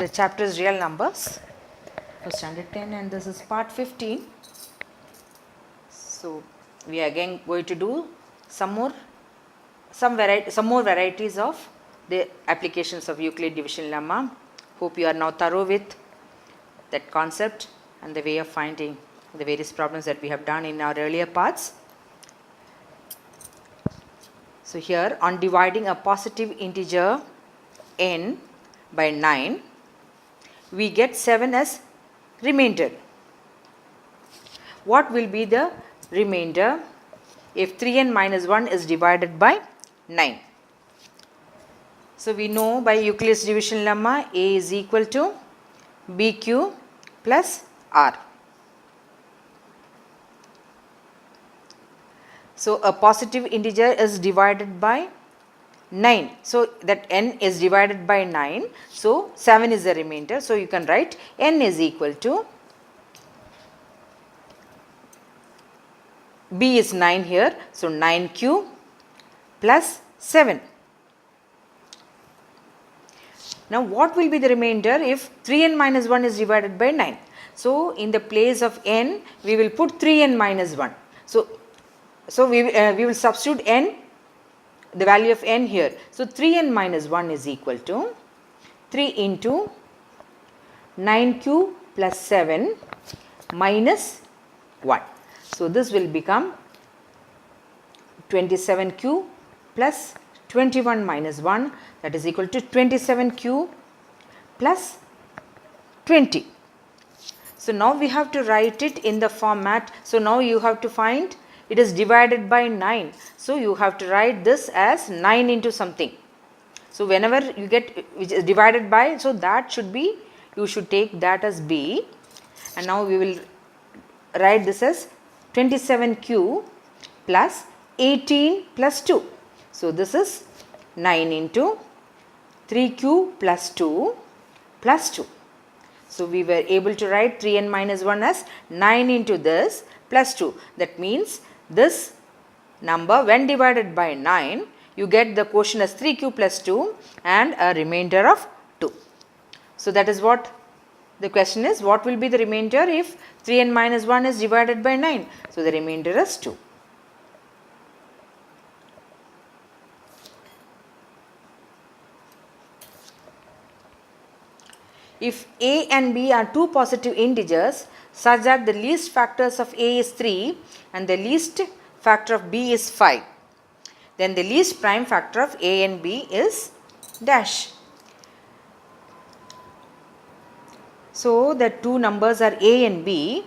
The chapter is real numbers for standard 10 and this is part 15. So we are again going to do some more varieties of the applications of Euclid division lemma. Hope you are now thorough with that concept and the way of finding the various problems that we have done in our earlier parts. So here, on dividing a positive integer n by 9, we get 7 as remainder. What will be the remainder if 3n minus 1 is divided by 9? So we know by Euclid's division lemma A is equal to BQ plus R. So a positive integer is divided by 9. So that n is divided by 9. So 7 is the remainder. So you can write n is equal to, B is 9 here. So 9q plus 7. Now what will be the remainder if 3n minus 1 is divided by 9? So in the place of n, we will put 3n minus 1. So we will substitute n, the value of n here. So 3n minus 1 is equal to 3 into 9q plus 7 minus 1. So this will become 27q plus 21 minus 1, that is equal to 27q plus 20. So now we have to write it in the format. So now you have to find it is divided by 9. So you have to write this as 9 into something. So whenever you get which is divided by, so that should be, you should take that as B. And now we will write this as 27q plus 18 plus 2. So this is 9 into 3q plus 2 plus 2. So we were able to write 3n minus 1 as 9 into this plus 2. That means this number when divided by 9, you get the quotient as 3q plus 2 and a remainder of 2. So that is what the question is, what will be the remainder if 3n minus 1 is divided by 9? So the remainder is 2. If a and b are two positive integers such that the least factors of a is 3 and the least factor of b is 5, then the least prime factor of a and b is dash. So the two numbers are a and b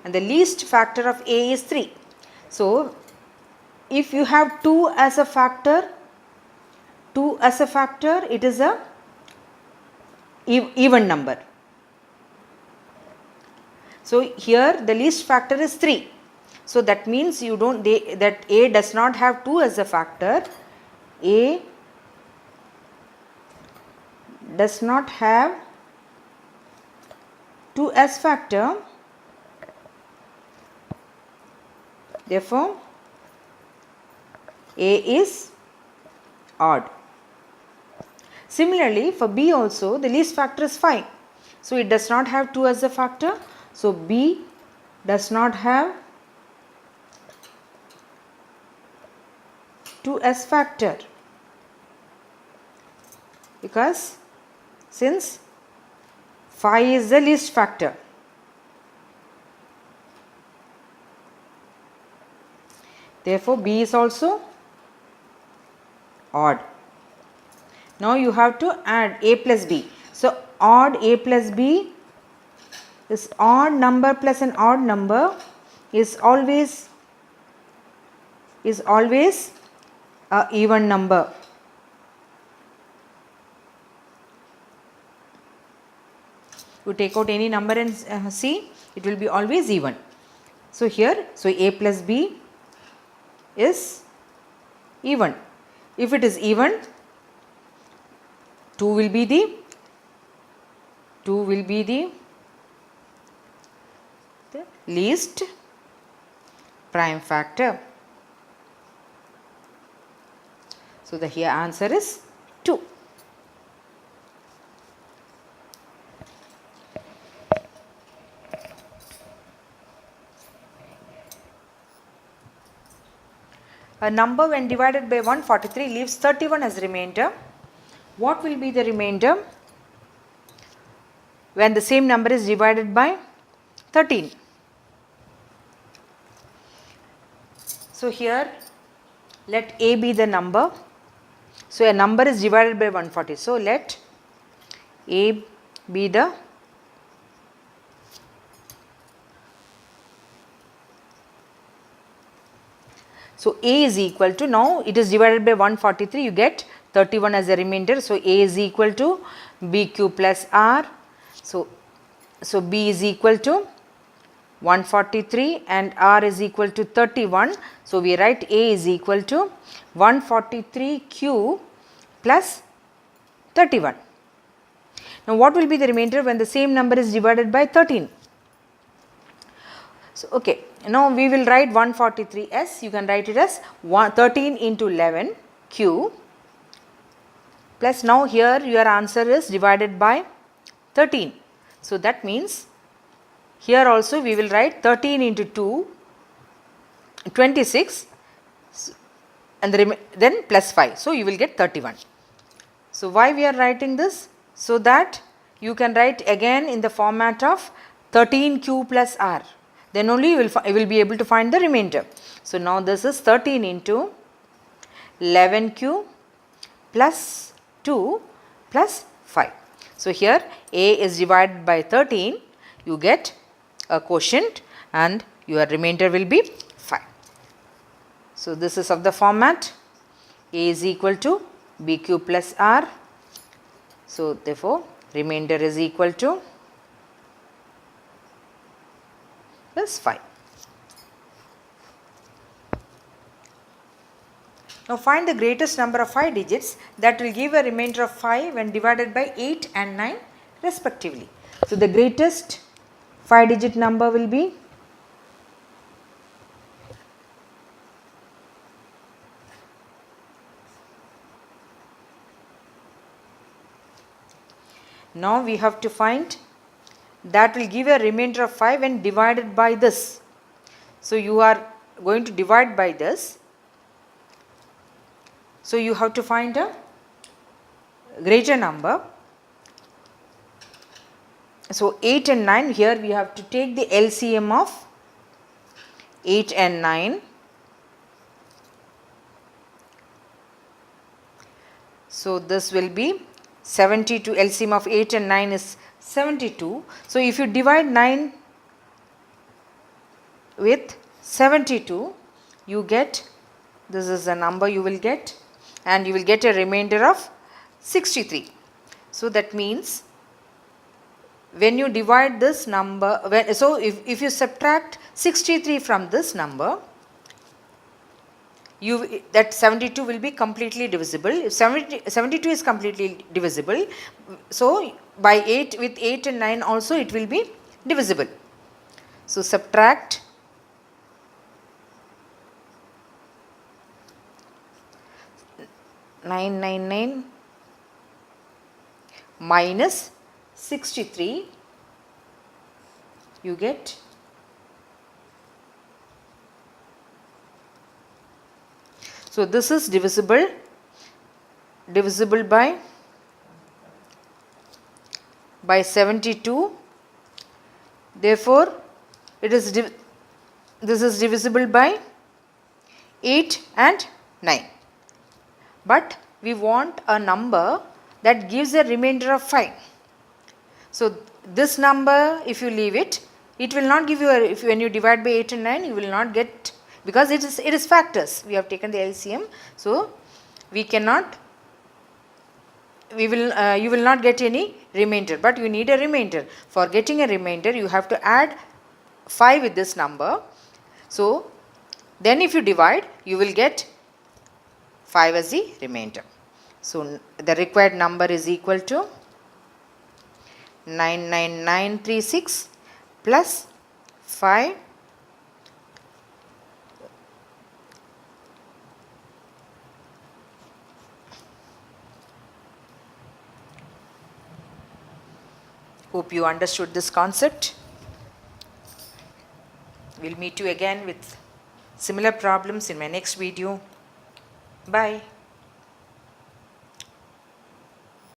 and the least factor of a is 3. So if you have 2 as a factor, it is a even number. So here the least factor is 3. So that means that a does not have 2 as a factor. A does not have 2 as factor. Therefore a is odd. Similarly, for b also the least factor is 5. So it does not have 2 as a factor. So b does not have 2 as factor, because since 5 is the least factor. Therefore b is also odd. Now you have to add a plus b. So odd a plus b is odd number plus an odd number is always a even number. You take out any number and see, it will be always even. So here, so a plus b is even. If it is even, 2 will be the least prime factor. So the here answer is 2. a number when divided by 143 leaves 31 as remainder. What will be the remainder when the same number is divided by 13? So here let A be the number. So a number is divided by 140. So let A be the So A is equal to, now it is divided by 143, you get 31 as a remainder. So A is equal to BQ plus R. So B is equal to 143 and R is equal to 31. So we write A is equal to 143Q plus 31. Now what will be the remainder when the same number is divided by 13? So okay, now we will write 143S, you can write it as 13 into 11 Q plus, now here your answer is divided by 13. So that means here also we will write 13 into 2, 26 and then plus 5. So you will get 31. So why we are writing this? So that you can write again in the format of 13Q plus R. Then only you will be able to find the remainder. So now this is 13 into 11Q plus 2 plus 5. So here A is divided by 13, you get a quotient and your remainder will be 5. So this is of the format A is equal to BQ plus R. So therefore remainder is equal to plus 5. Now find the greatest number of 5 digits that will give a remainder of 5 when divided by 8 and 9 respectively. So the greatest 5 digit number will be now we have to find that will give a remainder of 5 when divided by this. So you are going to divide by this. So you have to find a greater number. So 8 and 9, here we have to take the LCM of 8 and 9. So this will be 72, LCM of 8 and 9 is 72. So if you divide 9 with 72, you get, this is the number you will get, and you will get a remainder of 63. So that means when you divide this number, so if you subtract 63 from this number, that 72 will be completely divisible. If 72 is completely divisible, so by 8, with 8 and 9 also it will be divisible. So subtract 999 minus 63, you get so this is divisible by 72. Therefore it is this is divisible by 8 and 9. But we want a number that gives a remainder of 5. So this number, if you leave it, it will not give you when you divide by 8 and 9, you will not get, because it is factors. We have taken the LCM, so we cannot, you will not get any remainder, but you need a remainder. For getting a remainder, you have to add 5 with this number. So then if you divide, you will get 5 as the remainder. So the required number is equal to 99936 plus 5 . Hope you understood this concept. We'll meet you again with similar problems in my next video. Bye.